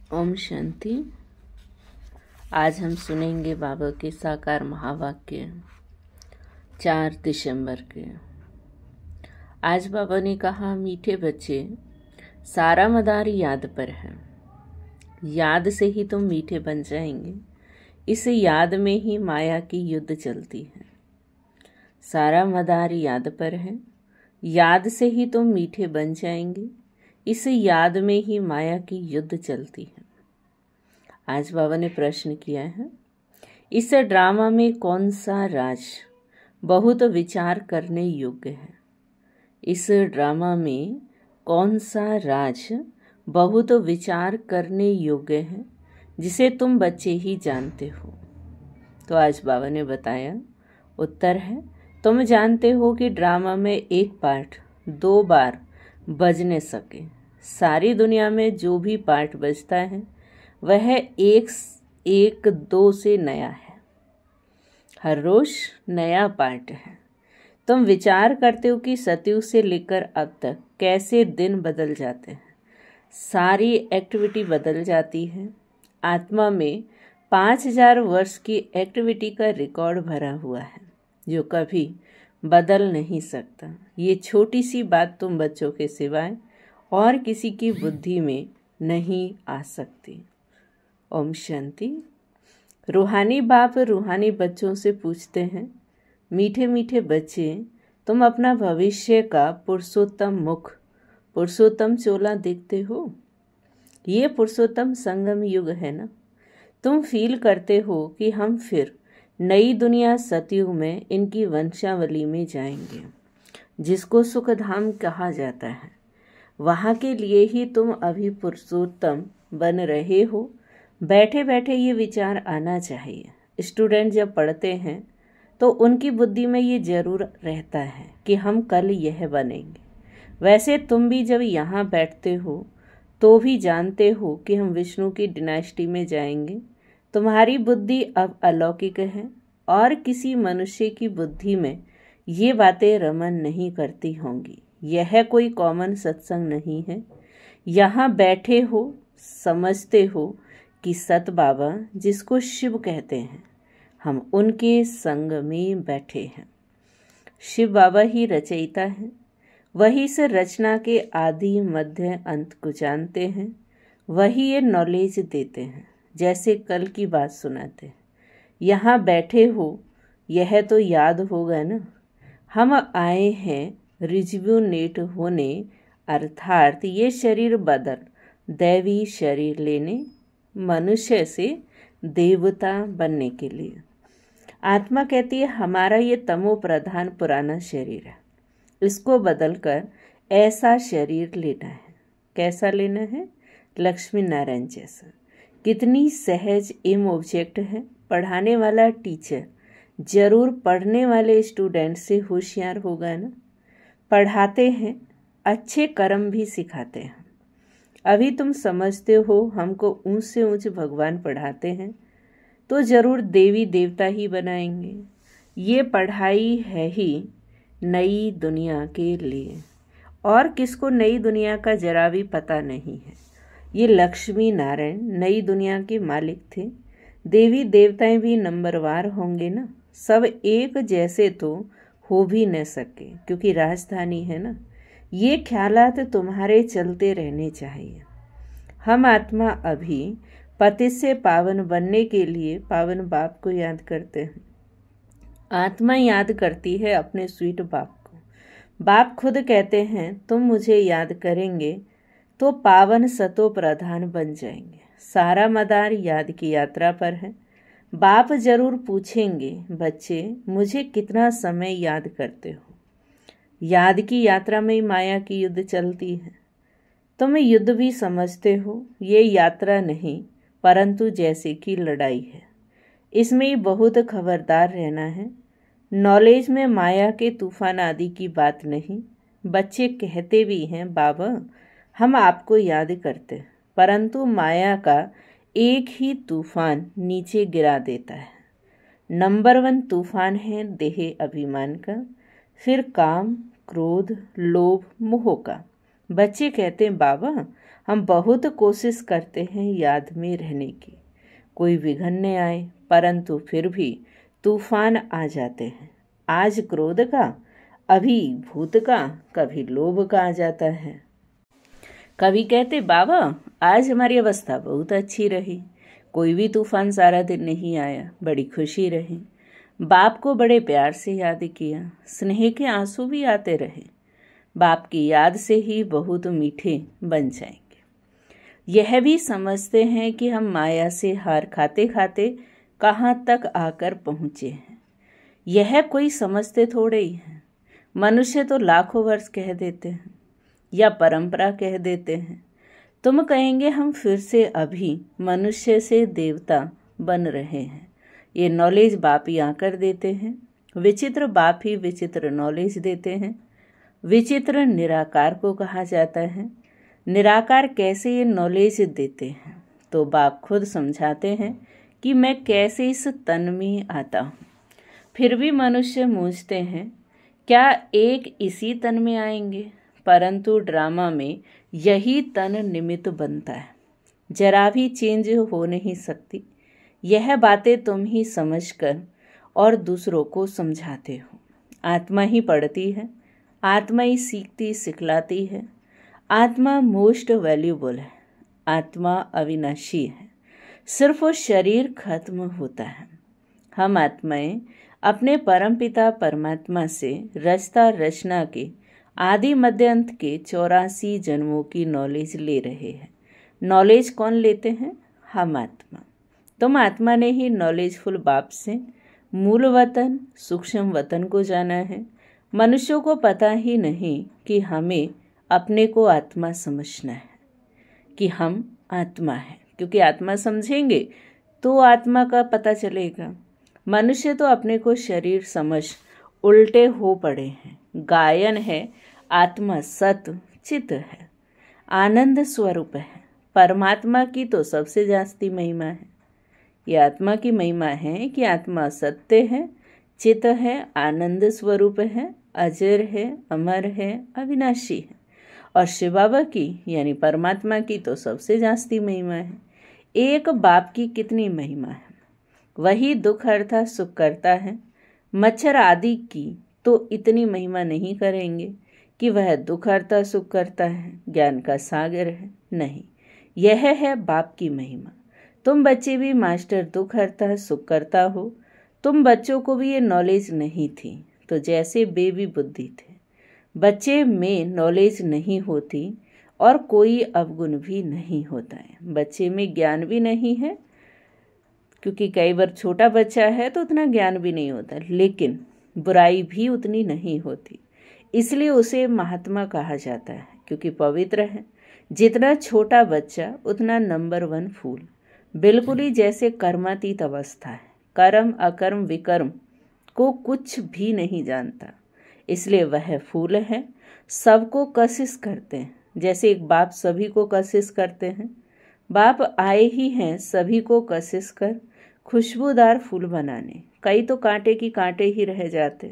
ओम शांति। आज हम सुनेंगे बाबा के साकार महावाक्य 4 दिसंबर के। आज बाबा ने कहा, मीठे बच्चे, सारा मदार याद पर है। याद से ही तुम मीठे बन जाएंगे। इस याद में ही माया की युद्ध चलती है। सारा मदार याद पर है। याद से ही तुम मीठे बन जाएंगे। इस याद में ही माया की युद्ध चलती है। आज बाबा ने प्रश्न किया है, इस ड्रामा में कौन सा राज बहुत विचार करने योग्य है? इस ड्रामा में कौन सा राज बहुत विचार करने योग्य है, जिसे तुम बच्चे ही जानते हो? तो आज बाबा ने बताया, उत्तर है, तुम जानते हो कि ड्रामा में एक पार्ट 2 बार बज न सके। सारी दुनिया में जो भी पार्ट बजता है वह एक 2 से नया है। हर रोज नया पार्ट है। तुम विचार करते हो कि सतयुग से लेकर अब तक कैसे दिन बदल जाते हैं। सारी एक्टिविटी बदल जाती है। आत्मा में 5000 वर्ष की एक्टिविटी का रिकॉर्ड भरा हुआ है, जो कभी बदल नहीं सकता। ये छोटी सी बात तुम बच्चों के सिवाय और किसी की बुद्धि में नहीं आ सकती। ओम शांति। रूहानी बाप रूहानी बच्चों से पूछते हैं, मीठे मीठे बच्चे, तुम अपना भविष्य का पुरुषोत्तम मुख, पुरुषोत्तम चोला देखते हो? ये पुरुषोत्तम संगम युग है ना। तुम फील करते हो कि हम फिर नई दुनिया सतयुग में इनकी वंशावली में जाएंगे, जिसको सुखधाम कहा जाता है। वहाँ के लिए ही तुम अभी पुरुषोत्तम बन रहे हो। बैठे बैठे ये विचार आना चाहिए। स्टूडेंट जब पढ़ते हैं तो उनकी बुद्धि में ये जरूर रहता है कि हम कल यह बनेंगे। वैसे तुम भी जब यहाँ बैठते हो तो भी जानते हो कि हम विष्णु की डिनास्टी में जाएंगे। तुम्हारी बुद्धि अब अलौकिक है और किसी मनुष्य की बुद्धि में ये बातें रमन नहीं करती होंगी। यह कोई कॉमन सत्संग नहीं है। यहाँ बैठे हो, समझते हो कि सत बाबा, जिसको शिव कहते हैं, हम उनके संग में बैठे हैं। शिव बाबा ही रचयिता हैं। वही इस रचना के आदि मध्य अंत को जानते हैं। वही ये नॉलेज देते हैं, जैसे कल की बात सुनाते हैं। यहाँ बैठे हो, यह तो याद होगा ना। हम आए हैं रिजुविनेट होने, अर्थात ये शरीर बदल दैवी शरीर लेने, मनुष्य से देवता बनने के लिए। आत्मा कहती है, हमारा ये तमो प्रधान पुराना शरीर है, इसको बदलकर ऐसा शरीर लेना है। कैसा लेना है? लक्ष्मी नारायण जैसा। कितनी सहज एम ऑब्जेक्ट है। पढ़ाने वाला टीचर जरूर पढ़ने वाले स्टूडेंट से होशियार होगा ना। पढ़ाते हैं, अच्छे कर्म भी सिखाते हैं। अभी तुम समझते हो हमको ऊंच से ऊंच भगवान पढ़ाते हैं, तो जरूर देवी देवता ही बनाएंगे। ये पढ़ाई है ही नई दुनिया के लिए, और किसको नई दुनिया का जरा भी पता नहीं है। ये लक्ष्मी नारायण नई दुनिया के मालिक थे। देवी देवताएं भी नंबरवार होंगे ना। सब एक जैसे तो हो भी न सके, क्योंकि राजधानी है ना। ये ख्यालात तुम्हारे चलते रहने चाहिए। हम आत्मा अभी पतित से पावन बनने के लिए पावन बाप को याद करते हैं। आत्मा याद करती है अपने स्वीट बाप को। बाप खुद कहते हैं, तुम मुझे याद करेंगे तो पावन सतो प्रधान बन जाएंगे। सारा मदार याद की यात्रा पर है। बाप जरूर पूछेंगे, बच्चे मुझे कितना समय याद करते हो? याद की यात्रा में माया की युद्ध चलती है। तुम युद्ध भी समझते हो। ये यात्रा नहीं, परंतु जैसे कि लड़ाई है। इसमें बहुत खबरदार रहना है। नॉलेज में माया के तूफान आदि की बात नहीं। बच्चे कहते भी हैं, बाबा हम आपको याद करते हैं, परंतु माया का एक ही तूफान नीचे गिरा देता है। नंबर 1 तूफान है देह अभिमान का, फिर काम, क्रोध, लोभ, मोह का। बच्चे कहते हैं, बाबा हम बहुत कोशिश करते हैं याद में रहने की, कोई विघ्न आए परंतु फिर भी तूफान आ जाते हैं। आज क्रोध का, अभी भूत का, कभी लोभ का आ जाता है। कभी कहते बाबा आज हमारी अवस्था बहुत अच्छी रही, कोई भी तूफान सारा दिन नहीं आया, बड़ी खुशी रही। बाप को बड़े प्यार से याद किया, स्नेह के आंसू भी आते रहे। बाप की याद से ही बहुत मीठे बन जाएंगे। यह भी समझते हैं कि हम माया से हार खाते खाते कहाँ तक आकर पहुँचे हैं। यह कोई समझते थोड़े ही हैं। मनुष्य तो लाखों वर्ष कह देते हैं या परंपरा कह देते हैं। तुम कहेंगे हम फिर से अभी मनुष्य से देवता बन रहे हैं। ये नॉलेज बाप ही आकर देते हैं। विचित्र बाप ही विचित्र नॉलेज देते हैं। विचित्र निराकार को कहा जाता है। निराकार कैसे ये नॉलेज देते हैं? तो बाप खुद समझाते हैं कि मैं कैसे इस तन में आता हूँ। फिर भी मनुष्य मूझते हैं, क्या एक इसी तन में आएंगे? परंतु ड्रामा में यही तन निमित्त बनता है, जरा भी चेंज हो नहीं सकती। यह बातें तुम ही समझकर और दूसरों को समझाते हो। आत्मा ही पढ़ती है, आत्मा ही सीखती सिखलाती है। आत्मा मोस्ट वैल्यूबल है, आत्मा अविनाशी है। सिर्फ वो शरीर खत्म होता है। हम आत्माएं अपने परमपिता परमात्मा से रचता रचना के आदि मध्य अंत के 84 जन्मों की नॉलेज ले रहे हैं। नॉलेज कौन लेते हैं? हम आत्मा। तुम आत्मा ने ही नॉलेजफुल बाप से मूल वतन सूक्ष्म वतन को जाना है। मनुष्यों को पता ही नहीं कि हमें अपने को आत्मा समझना है, कि हम आत्मा है। क्योंकि आत्मा समझेंगे तो आत्मा का पता चलेगा। मनुष्य तो अपने को शरीर समझ उल्टे हो पड़े हैं। गायन है आत्मा सत चित है, आनंद स्वरूप है। परमात्मा की तो सबसे जास्ती महिमा है। ये आत्मा की महिमा है कि आत्मा सत्य है, चित है, आनंद स्वरूप है, अजर है, अमर है, अविनाशी है। और शिव बाबा की यानी परमात्मा की तो सबसे जास्ती महिमा है। एक बाप की कितनी महिमा है। वही दुख अर्थात सुख करता है। मच्छर आदि की तो इतनी महिमा नहीं करेंगे कि वह दुख अर्थात सुख करता है, ज्ञान का सागर है। नहीं, यह है बाप की महिमा। तुम बच्चे भी मास्टर दुख अर्थात सुख करता हो। तुम बच्चों को भी ये नॉलेज नहीं थी, तो जैसे बेबी बुद्धि थे। बच्चे में नॉलेज नहीं होती और कोई अवगुण भी नहीं होता है। बच्चे में ज्ञान भी नहीं है, क्योंकि कई बार छोटा बच्चा है तो उतना ज्ञान भी नहीं होता, लेकिन बुराई भी उतनी नहीं होती। इसलिए उसे महात्मा कहा जाता है, क्योंकि पवित्र है। जितना छोटा बच्चा उतना नंबर 1 फूल। बिल्कुल ही जैसे कर्मातीत अवस्था है। कर्म अकर्म विकर्म को कुछ भी नहीं जानता, इसलिए वह फूल है। सबको कशिश करते हैं, जैसे एक बाप सभी को कशिश करते हैं। बाप आए ही हैं सभी को कशिश कर खुशबूदार फूल बनाने। कई तो कांटे की कांटे ही रह जाते।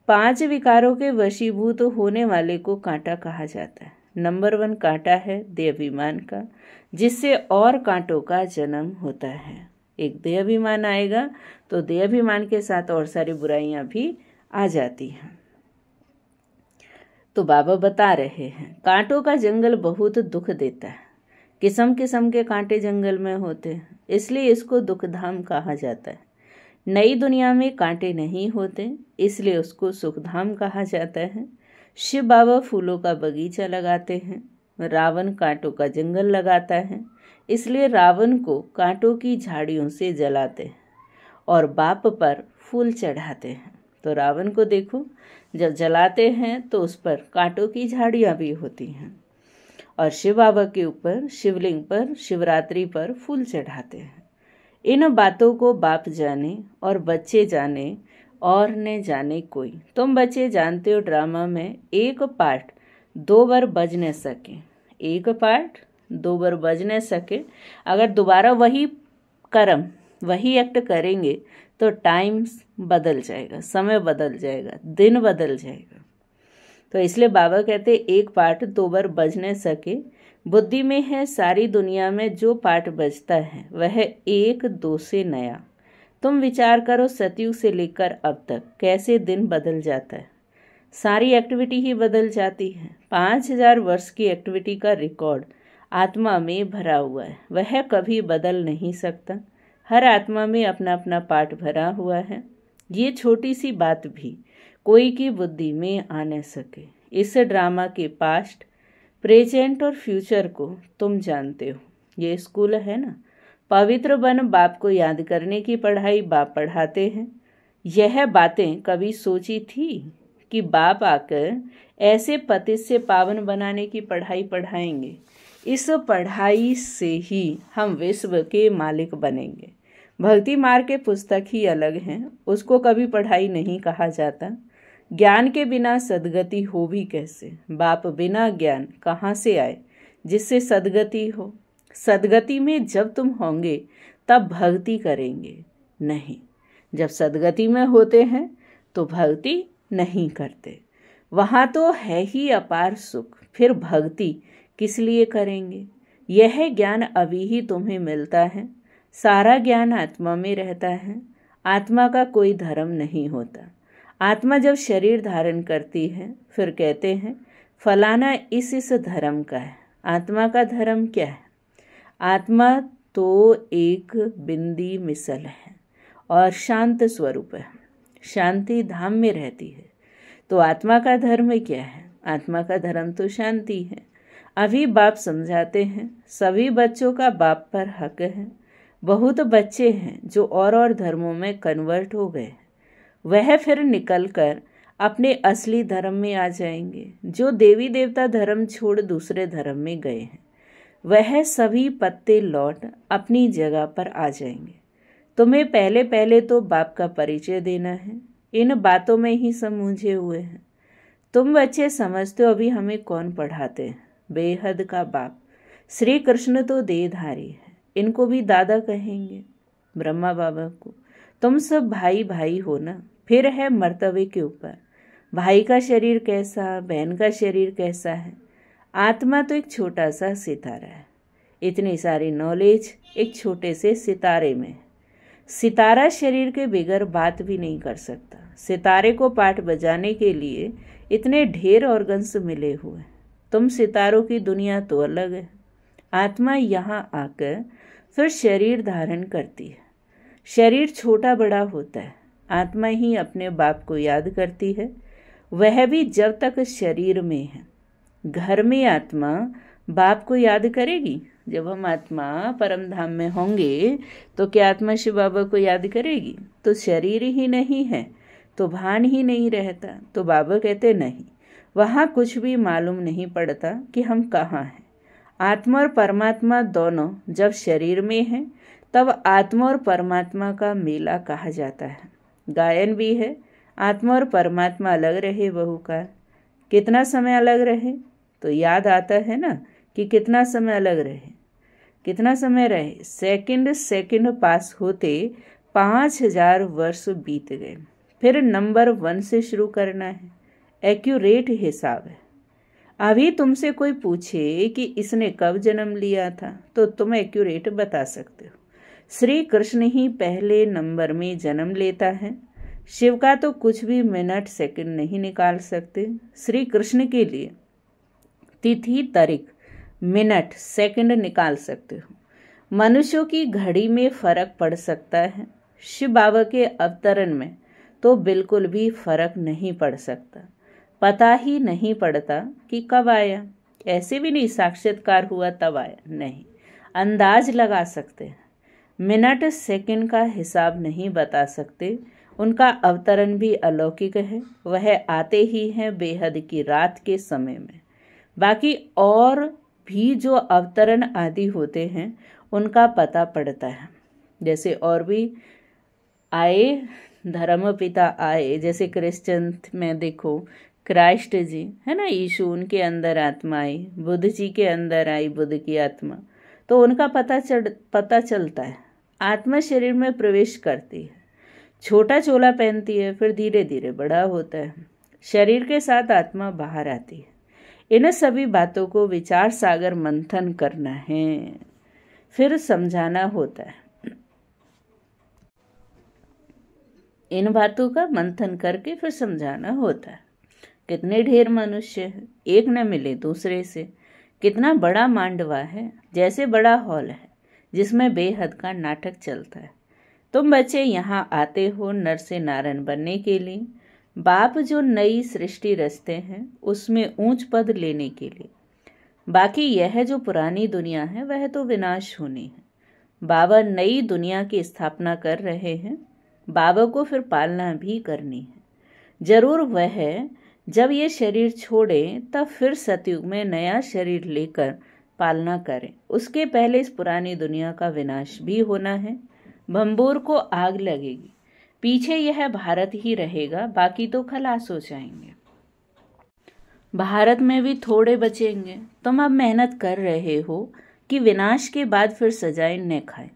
5 विकारों के वशीभूत होने वाले को कांटा कहा जाता है। नंबर 1 कांटा है देहाभिमान का, जिससे और कांटों का जन्म होता है। एक देहाभिमान आएगा तो देहाभिमान के साथ और सारी बुराइयां भी आ जाती हैं। तो बाबा बता रहे हैं कांटों का जंगल बहुत दुख देता है। किस्म किस्म के कांटे जंगल में होते हैं, इसलिए इसको दुखधाम कहा जाता है। नई दुनिया में कांटे नहीं होते, इसलिए उसको सुखधाम कहा जाता है। शिव बाबा फूलों का बगीचा लगाते हैं। रावण कांटों का जंगल लगाता है, इसलिए रावण को कांटों की झाड़ियों से जलाते हैं और बाप पर फूल चढ़ाते हैं। तो रावण को देखो, जब जलाते हैं तो उस पर कांटों की झाड़ियाँ भी होती हैं। और शिव बाबा के ऊपर शिवलिंग पर शिवरात्रि पर फूल चढ़ाते हैं। इन बातों को बाप जाने और बच्चे जाने और न जाने कोई। तुम बच्चे जानते हो ड्रामा में एक पार्ट 2 बार बज न सके, एक पार्ट 2 बार बज न सके। अगर दोबारा वही कर्म वही एक्ट करेंगे तो टाइम बदल जाएगा, समय बदल जाएगा, दिन बदल जाएगा। तो इसलिए बाबा कहते एक पार्ट 2 बार बज न सके, बुद्धि में है सारी दुनिया में जो पाठ बजता है वह एक दो से नया। तुम विचार करो सतयुग से लेकर अब तक कैसे दिन बदल जाता है। सारी एक्टिविटी ही बदल जाती है। 5000 वर्ष की एक्टिविटी का रिकॉर्ड आत्मा में भरा हुआ है, वह कभी बदल नहीं सकता। हर आत्मा में अपना अपना पाठ भरा हुआ है। ये छोटी सी बात भी कोई की बुद्धि में आ न सके। इस ड्रामा के पास्ट, प्रेजेंट और फ्यूचर को तुम जानते हो। ये स्कूल है ना, पवित्र बन बाप को याद करने की पढ़ाई बाप पढ़ाते हैं। यह बातें कभी सोची थी कि बाप आकर ऐसे पतित से पावन बनाने की पढ़ाई पढ़ाएंगे। इस पढ़ाई से ही हम विश्व के मालिक बनेंगे। भक्ति मार्ग के पुस्तक ही अलग हैं, उसको कभी पढ़ाई नहीं कहा जाता। ज्ञान के बिना सदगति हो भी कैसे। बाप बिना ज्ञान कहाँ से आए जिससे सदगति हो। सदगति में जब तुम होंगे तब भक्ति करेंगे, नहीं जब सदगति में होते हैं तो भक्ति नहीं करते। वहाँ तो है ही अपार सुख, फिर भक्ति किस लिए करेंगे। यह ज्ञान अभी ही तुम्हें मिलता है। सारा ज्ञान आत्मा में रहता है। आत्मा का कोई धर्म नहीं होता। आत्मा जब शरीर धारण करती है फिर कहते हैं फलाना इस धर्म का है। आत्मा का धर्म क्या है। आत्मा तो एक बिंदी मिसल है और शांत स्वरूप है, शांति धाम में रहती है। तो आत्मा का धर्म क्या है। आत्मा का धर्म तो शांति है। अभी बाप समझाते हैं सभी बच्चों का बाप पर हक है। बहुत बच्चे हैं जो और धर्मों में कन्वर्ट हो गए, वह फिर निकलकर अपने असली धर्म में आ जाएंगे। जो देवी देवता धर्म छोड़ दूसरे धर्म में गए हैं वह सभी पत्ते लौट अपनी जगह पर आ जाएंगे। तुम्हें पहले पहले तो बाप का परिचय देना है। इन बातों में ही सब मूंझे हुए हैं। तुम बच्चे समझते हो अभी हमें कौन पढ़ाते हैं। बेहद का बाप श्री कृष्ण तो देहधारी है, इनको भी दादा कहेंगे ब्रह्मा बाबा को। तुम सब भाई भाई हो ना। फिर है मर्तबे के ऊपर, भाई का शरीर कैसा, बहन का शरीर कैसा है। आत्मा तो एक छोटा सा सितारा है। इतनी सारी नॉलेज एक छोटे से सितारे में है। सितारा शरीर के बगैर बात भी नहीं कर सकता। सितारे को पाठ बजाने के लिए इतने ढेर ऑर्गन्स मिले हुए। तुम सितारों की दुनिया तो अलग है। आत्मा यहाँ आकर फिर शरीर धारण करती है। शरीर छोटा बड़ा होता है। आत्मा ही अपने बाप को याद करती है, वह भी जब तक शरीर में है। घर में आत्मा बाप को याद करेगी। जब हम आत्मा परम धाम में होंगे तो क्या आत्मा शिव बाबा को याद करेगी। तो शरीर ही नहीं है तो भान ही नहीं रहता। तो बाबा कहते नहीं, वहाँ कुछ भी मालूम नहीं पड़ता कि हम कहाँ हैं। आत्मा और परमात्मा दोनों जब शरीर में हैं तब आत्मा और परमात्मा का मेला कहा जाता है। गायन भी है, आत्मा और परमात्मा अलग रहे बहुकाल। कितना समय अलग रहे तो याद आता है ना कि कितना समय अलग रहे। कितना समय रहे, सेकंड सेकंड पास होते 5000 वर्ष बीत गए। फिर नंबर 1 से शुरू करना है। एक्यूरेट हिसाब है। अभी तुमसे कोई पूछे कि इसने कब जन्म लिया था तो तुम एक्यूरेट बता सकते हो। श्री कृष्ण ही पहले नंबर में जन्म लेता है। शिव का तो कुछ भी मिनट सेकंड नहीं निकाल सकते। श्री कृष्ण के लिए तिथि तारीख मिनट सेकंड निकाल सकते हो। मनुष्यों की घड़ी में फर्क पड़ सकता है, शिव बाबा के अवतरण में तो बिल्कुल भी फर्क नहीं पड़ सकता। पता ही नहीं पड़ता कि कब आया। ऐसे भी नहीं साक्षात्कार हुआ तब आया, नहीं, अंदाज लगा सकते हैं। मिनट सेकंड का हिसाब नहीं बता सकते। उनका अवतरण भी अलौकिक है। वह आते ही हैं बेहद की रात के समय में। बाकी और भी जो अवतरण आदि होते हैं उनका पता पड़ता है। जैसे और भी आए, धर्म पिता आए, जैसे क्रिश्चियन में देखो क्राइस्ट जी है ना, यीशु, उनके अंदर आत्मा आई। बुद्ध जी के अंदर आई बुद्ध की आत्मा, तो उनका पता चलता है। आत्मा शरीर में प्रवेश करती है, छोटा चोला पहनती है, फिर धीरे धीरे बड़ा होता है। शरीर के साथ आत्मा बाहर आती है। इन सभी बातों को विचार सागर मंथन करना है, फिर समझाना होता है। इन बातों का मंथन करके फिर समझाना होता है। कितने ढेर मनुष्य हैं, एक न मिले दूसरे से। कितना बड़ा मांडवा है, जैसे बड़ा हॉल है जिसमें बेहद का नाटक चलता है। तुम बच्चे यहाँ आते हो नर से नारायण बनने के लिए, बाप जो नई सृष्टि रचते हैं उसमें ऊंच पद लेने के लिए। बाकी यह जो पुरानी दुनिया है वह तो विनाश होनी है। बाबा नई दुनिया की स्थापना कर रहे हैं, बाबा को फिर पालना भी करनी है। जरूर वह जब ये शरीर छोड़े तब फिर सतयुग में नया शरीर लेकर पालना करें। उसके पहले इस पुरानी दुनिया का विनाश भी होना है। भंबूर को आग लगेगी, पीछे यह भारत ही रहेगा, बाकी तो खलास हो जाएंगे। भारत में भी थोड़े बचेंगे। तुम अब मेहनत कर रहे हो कि विनाश के बाद फिर सजाएं न खाएं।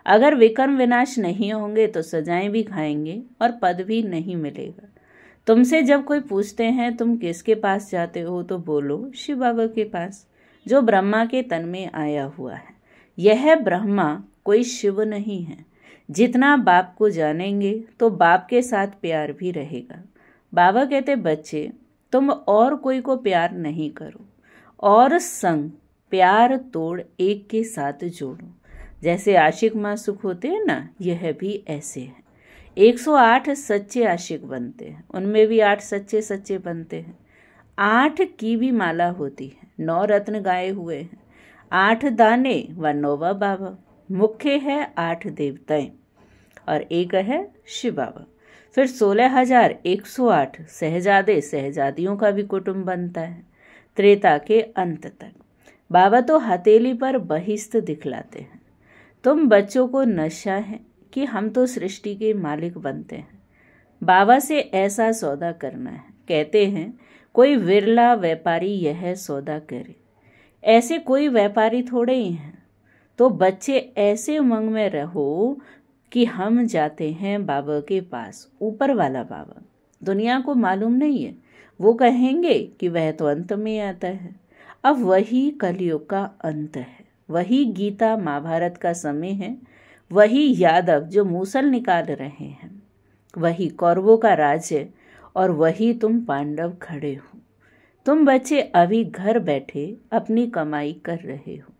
अगर विक्रम विनाश नहीं होंगे तो सजाएं भी खाएंगे और पद भी नहीं मिलेगा। तुमसे जब कोई पूछते हैं तुम किसके पास जाते हो तो बोलो शिव बाबा के पास, जो ब्रह्मा के तन में आया हुआ है। यह ब्रह्मा कोई शिव नहीं है। जितना बाप को जानेंगे तो बाप के साथ प्यार भी रहेगा। बाबा कहते बच्चे तुम और कोई को प्यार नहीं करो, और संग प्यार तोड़ एक के साथ जोड़ो। जैसे आशिक मासूक होते हैं ना, यह भी ऐसे है। 108 सच्चे आशिक बनते हैं, उनमें भी 8 सच्चे सच्चे बनते हैं। 8 की भी माला होती है, 9 रत्न गाए हुए हैं, 8 दाने व 9वां बाबा। मुख्य है 8 देवताएं और एक है शिव बाबा। फिर 16,108 सहजादे सहजादियों का भी कुटुंब बनता है त्रेता के अंत तक। बाबा तो हथेली पर बहिस्त दिखलाते हैं। तुम बच्चों को नशा है कि हम तो सृष्टि के मालिक बनते हैं। बाबा से ऐसा सौदा करना है। कहते हैं कोई विरला व्यापारी यह सौदा करे। ऐसे कोई व्यापारी थोड़े ही हैं। तो बच्चे ऐसे उमंग में रहो कि हम जाते हैं बाबा के पास। ऊपर वाला बाबा, दुनिया को मालूम नहीं है। वो कहेंगे कि वह तो अंत में आता है। अब वही कलयुग का अंत है, वही गीता महाभारत का समय है, वही यादव जो मूसल निकाल रहे हैं, वही कौरवों का राज्य, और वही तुम पांडव खड़े हो। तुम बच्चे अभी घर बैठे अपनी कमाई कर रहे हो।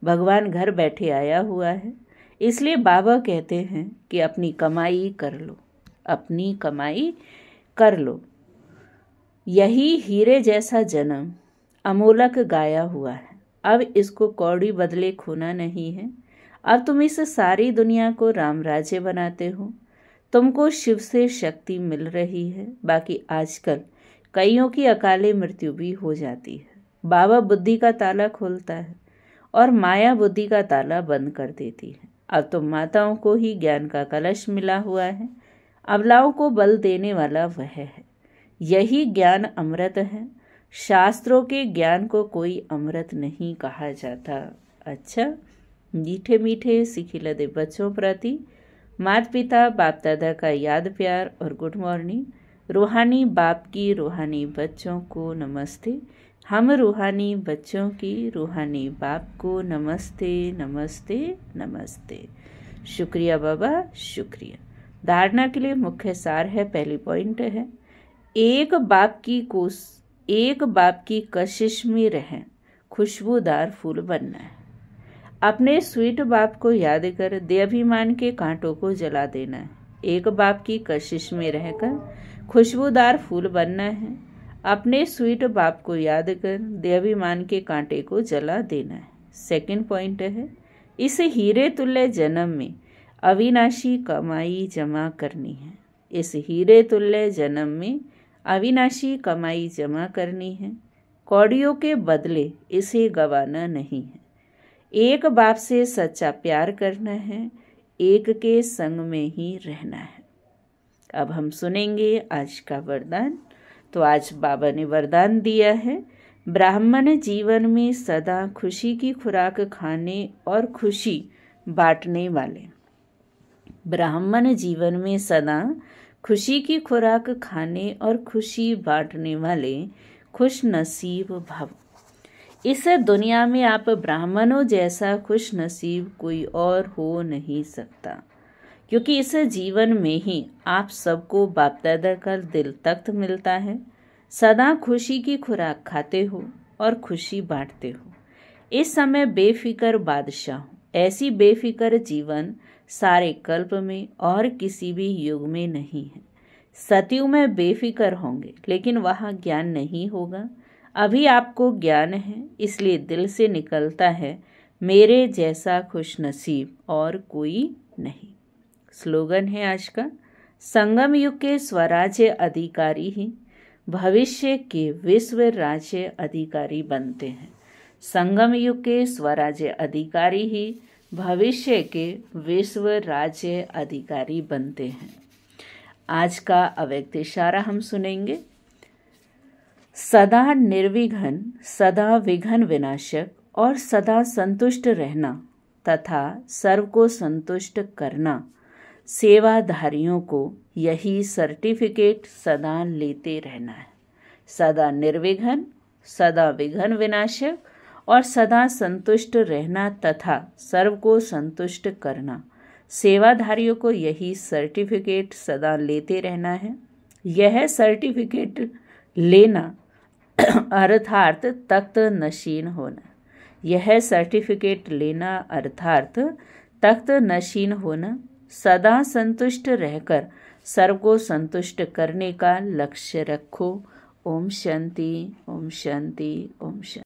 भगवान घर बैठे आया हुआ है, इसलिए बाबा कहते हैं कि अपनी कमाई कर लो, अपनी कमाई कर लो। यही हीरे जैसा जन्म अमोलक गाया हुआ है। अब इसको कौड़ी बदले खोना नहीं है। अब तुम इस सारी दुनिया को राम राज्य बनाते हो। तुमको शिव से शक्ति मिल रही है। बाकी आजकल कईयों की अकाले मृत्यु भी हो जाती है। बाबा बुद्धि का ताला खोलता है और माया बुद्धि का ताला बंद कर देती है। अब तो माताओं को ही ज्ञान का कलश मिला हुआ है। अबलाओं को बल देने वाला वह है। यही ज्ञान अमृत है। शास्त्रों के ज्ञान को कोई अमृत नहीं कहा जाता। अच्छा, मीठे मीठे सिखिलदे बच्चों प्रति माता पिता बाप दादा का याद प्यार और गुड मॉर्निंग। रूहानी बाप की रूहानी बच्चों को नमस्ते। हम रूहानी बच्चों की रूहानी बाप को नमस्ते नमस्ते नमस्ते। शुक्रिया बाबा, शुक्रिया। धारणा के लिए मुख्य सार है, पहली पॉइंट है, एक बाप की कशिश में रहें, खुशबूदार फूल बनना है। अपने स्वीट बाप को याद कर देहाभिमान के कांटों को जला देना है। एक बाप की कशिश में रहकर खुशबूदार फूल बनना है। अपने स्वीट बाप को याद कर देहाभिमान के कांटे को जला देना है। सेकंड पॉइंट है, इस हीरे तुल्य जन्म में अविनाशी कमाई जमा करनी है। इस हीरे तुल्य जन्म में अविनाशी कमाई जमा करनी है। कौड़ियों के बदले इसे गंवाना नहीं है। एक बाप से सच्चा प्यार करना है, एक के संग में ही रहना है। अब हम सुनेंगे आज का वरदान। तो आज बाबा ने वरदान दिया है, ब्राह्मण जीवन में सदा खुशी की खुराक खाने और खुशी बांटने वाले। ब्राह्मण जीवन में सदा खुशी की खुराक खाने और खुशी बांटने वाले खुश नसीब भव। इस दुनिया में आप ब्राह्मणों जैसा खुश नसीब कोई और हो नहीं सकता, क्योंकि इस जीवन में ही आप सबको बाप दादा का दिल तख्त मिलता है। सदा खुशी की खुराक खाते हो और खुशी बांटते हो। इस समय बेफिक्र बादशाह हो। ऐसी बेफिक्र जीवन सारे कल्प में और किसी भी युग में नहीं है। सतयुग में बेफिक्र होंगे, लेकिन वहाँ ज्ञान नहीं होगा। अभी आपको ज्ञान है, इसलिए दिल से निकलता है, मेरे जैसा खुश नसीब और कोई नहीं। स्लोगन है आज का, संगम युग के स्वराज्य अधिकारी ही भविष्य के विश्व राज्य अधिकारी बनते हैं। संगम युग के स्वराज्य अधिकारी ही भविष्य के विश्व राज्य अधिकारी बनते हैं। आज का अव्यक्त इशारा हम सुनेंगे। सदा निर्विघ्न, सदा विघ्न विनाशक और सदा संतुष्ट रहना तथा सर्व को संतुष्ट करना, सेवाधारियों को यही सर्टिफिकेट सदा लेते रहना है। सदा निर्विघ्न, सदा विघ्न विनाशक और सदा संतुष्ट रहना तथा सर्व को संतुष्ट करना, सेवाधारियों को यही सर्टिफिकेट सदा लेते रहना है। यह सर्टिफिकेट लेना अर्थात तख्त नशीन होना। यह सर्टिफिकेट लेना अर्थात तख्त नशीन होना, सदा संतुष्ट रहकर सर्व को संतुष्ट करने का लक्ष्य रखो। ओम शांति, ओम शांति, ओम शांति।